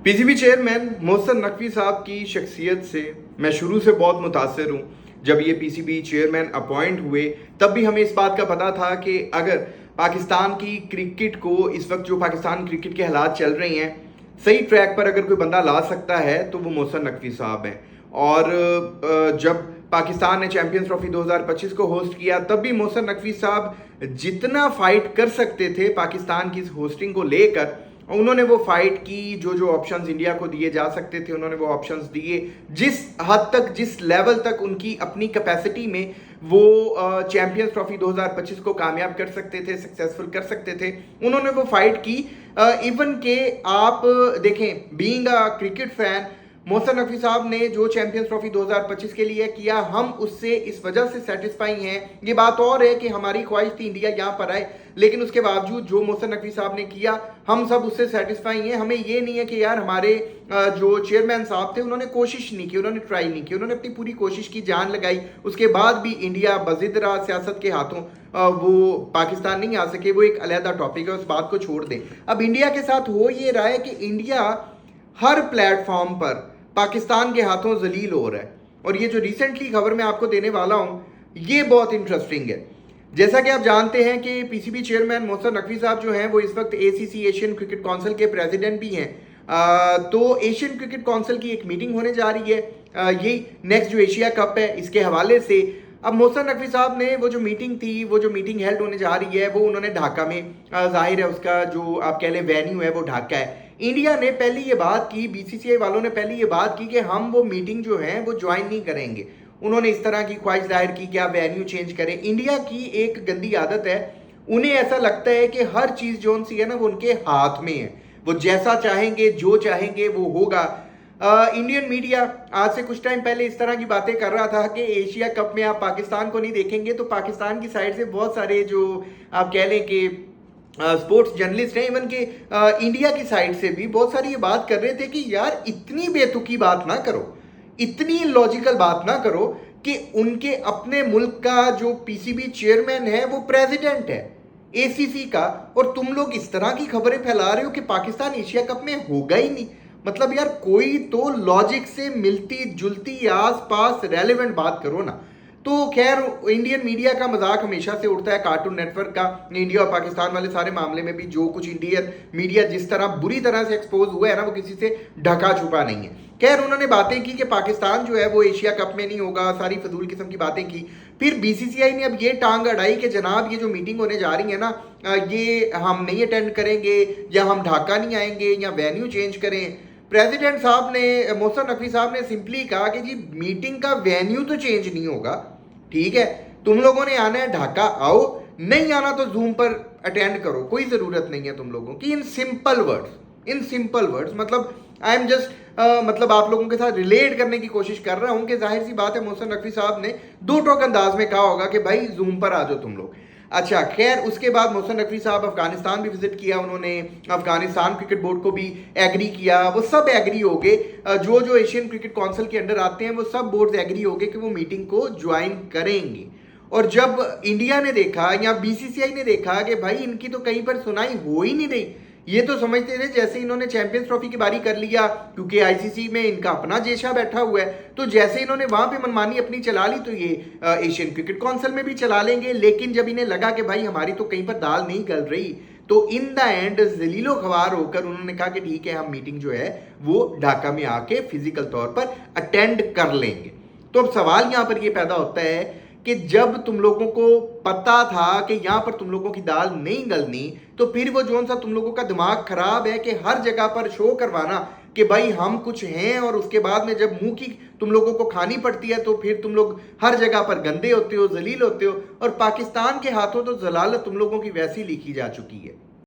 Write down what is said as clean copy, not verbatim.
PCB chairman Mohsin Naqvi साहब की शख्सियत से मैं शुरू से बहुत मुतासर हूँ। जब ये पीसीबी चेयरमैन अपॉइंट हुए तब भी हमें इस बात का पता था कि अगर पाकिस्तान की क्रिकेट को इस वक्त जो पाकिस्तान क्रिकेट के हालात चल रहे हैं सही ट्रैक पर अगर कोई बंदा ला सकता है तो वो मोहसिन नकवी साहब हैं। और जब पाकिस्तान ने चैंपियंस ट्रॉफी 2025 को होस्ट किया तब भी मोहसिन नकवी साहब जितना फाइट कर सकते थे पाकिस्तान की इस होस्टिंग को लेकर उन्होंने वो फाइट की। जो जो ऑप्शंस इंडिया को दिए जा सकते थे उन्होंने वो ऑप्शंस दिए। जिस हद तक जिस लेवल तक उनकी अपनी कैपेसिटी में वो चैंपियंस ट्रॉफी 2025 को कामयाब कर सकते थे, सक्सेसफुल कर सकते थे, उन्होंने वो फाइट की। इवन के आप देखें, being a cricket fan, Mohsin Naqvi साहब ने जो चैंपियंस ट्रॉफी 2025 के लिए किया हम उससे इस वजह से सेटिस्फाई हैं। ये बात और है कि हमारी ख्वाहिश थी इंडिया यहाँ पर आए, लेकिन उसके बावजूद जो मोहसिन नकवी साहब ने किया हम सब उससे सेटिस्फाई हैं। हमें ये नहीं है कि यार हमारे जो चेयरमैन साहब थे उन्होंने कोशिश नहीं की, उन्होंने ट्राई नहीं की, उन्होंने अपनी पूरी कोशिश की, जान लगाई, उसके बाद भी इंडिया बजिद रहा सियासत के हाथों, वो पाकिस्तान नहीं आ सके। वो एक अलहदा टॉपिक है, उस बात को छोड़ दें। अब इंडिया के साथ हो ये रहा है कि इंडिया हर प्लेटफॉर्म पर पाकिस्तान के हाथों जलील हो रहा है। और ये जो रिसेंटली खबर मैं आपको देने वाला हूं ये बहुत इंटरेस्टिंग है। जैसा कि आप जानते हैं कि पीसीबी चेयरमैन मोहसिन नकवी साहब जो हैं वो इस वक्त एसीसी एशियन क्रिकेट काउंसिल के प्रेसिडेंट भी हैं। तो एशियन क्रिकेट काउंसिल की एक मीटिंग होने जा रही है, यही नेक्स्ट जो एशिया कप है इसके हवाले से। अब मोहसिन नकवी साहब ने वो जो मीटिंग थी, वो जो मीटिंग हेल्ड होने जा रही है वो उन्होंने ढाका में, जाहिर है उसका जो आप कह लें वेन्यू है वो ढाका है। इंडिया ने पहले ये बात की, बीसीसीआई वालों ने पहले ये बात की कि हम वो मीटिंग जो है वो ज्वाइन नहीं करेंगे। उन्होंने इस तरह की ख्वाहिश जाहिर की कि आप वेन्यू चेंज करें। इंडिया की एक गंदी आदत है, उन्हें ऐसा लगता है कि हर चीज़ जोन सी है ना वो उनके हाथ में है, वो जैसा चाहेंगे जो चाहेंगे वो होगा। इंडियन मीडिया आज से कुछ टाइम पहले इस तरह की बातें कर रहा था कि एशिया कप में आप पाकिस्तान को नहीं देखेंगे, तो पाकिस्तान की साइड से बहुत सारे जो आप कह लें कि स्पोर्ट्स जर्नलिस्ट हैं, इवन के इंडिया की साइड से भी बहुत सारी ये बात कर रहे थे कि यार इतनी बेतुकी बात ना करो, इतनी लॉजिकल बात ना करो कि उनके अपने मुल्क का जो पीसीबी चेयरमैन है वो प्रेसिडेंट है एसीसी का, और तुम लोग इस तरह की खबरें फैला रहे हो कि पाकिस्तान एशिया कप में होगा ही नहीं। मतलब यार कोई तो लॉजिक से मिलती जुलती आस पास रेलेवेंट बात करो ना। तो खैर इंडियन मीडिया का मजाक हमेशा से उड़ता है, कार्टून नेटवर्क का, इंडिया और पाकिस्तान वाले सारे मामले में भी जो कुछ इंडियन मीडिया जिस तरह बुरी तरह से एक्सपोज हुआ है ना वो किसी से ढका छुपा नहीं है। खैर उन्होंने बातें की कि पाकिस्तान जो है वो एशिया कप में नहीं होगा, सारी फजूल किस्म की बातें की। फिर बीसीसीआई ने अब ये टांग अड़ाई कि जनाब ये जो मीटिंग होने जा रही है ना ये हम नहीं अटेंड करेंगे, या हम ढाका नहीं आएंगे, या वेन्यू चेंज करें। प्रेसिडेंट साहब ने, मोहसिन नकवी साहब ने सिंपली कहा कि जी मीटिंग का वेन्यू तो चेंज नहीं होगा, ठीक है, तुम लोगों ने आना है ढाका आओ, नहीं आना तो जूम पर अटेंड करो, कोई जरूरत नहीं है तुम लोगों की। इन सिंपल वर्ड्स, मतलब आई एम जस्ट मतलब आप लोगों के साथ रिलेट करने की कोशिश कर रहा हूं कि जाहिर सी बात है मोहसिन नकवी साहब ने दो टोक अंदाज में कहा होगा कि भाई जूम पर आ जाओ तुम लोग। अच्छा खैर उसके बाद मोहसिन नकवी साहब अफगानिस्तान भी विजिट किया, उन्होंने अफगानिस्तान क्रिकेट बोर्ड को भी एग्री किया, वो सब एग्री हो गए, जो जो एशियन क्रिकेट काउंसिल के अंडर आते हैं वो सब बोर्ड एग्री हो गए कि वो मीटिंग को ज्वाइन करेंगे। और जब इंडिया ने देखा या बीसीसीआई ने देखा कि भाई इनकी तो कहीं पर सुनाई हो ही नहीं रही, ये तो समझते थे जैसे इन्होंने चैंपियंस ट्रॉफी की बारी कर लिया, क्योंकि आईसीसी में इनका अपना जेशा बैठा हुआ है, तो जैसे इन्होंने वहां पे मनमानी अपनी चला ली तो ये एशियन क्रिकेट काउंसिल में भी चला लेंगे। लेकिन जब इन्हें लगा कि भाई हमारी तो कहीं पर दाल नहीं गल रही, तो इन द एंड जलीलो खवार होकर उन्होंने कहा कि ठीक है हम मीटिंग जो है वो ढाका में आके फिजिकल तौर पर अटेंड कर लेंगे। तो अब सवाल यहां पर यह पैदा होता है कि जब तुम लोगों को पता था कि यहाँ पर तुम लोगों की दाल नहीं गलनी, तो फिर वो जोन सा तुम लोगों का दिमाग खराब है कि हर जगह पर शो करवाना कि भाई हम कुछ हैं, और उसके बाद में जब मुंह की तुम लोगों को खानी पड़ती है तो फिर तुम लोग हर जगह पर गंदे होते हो, जलील होते हो। और पाकिस्तान के हाथों तो जलालत तुम लोगों की वैसी लिखी जा चुकी है।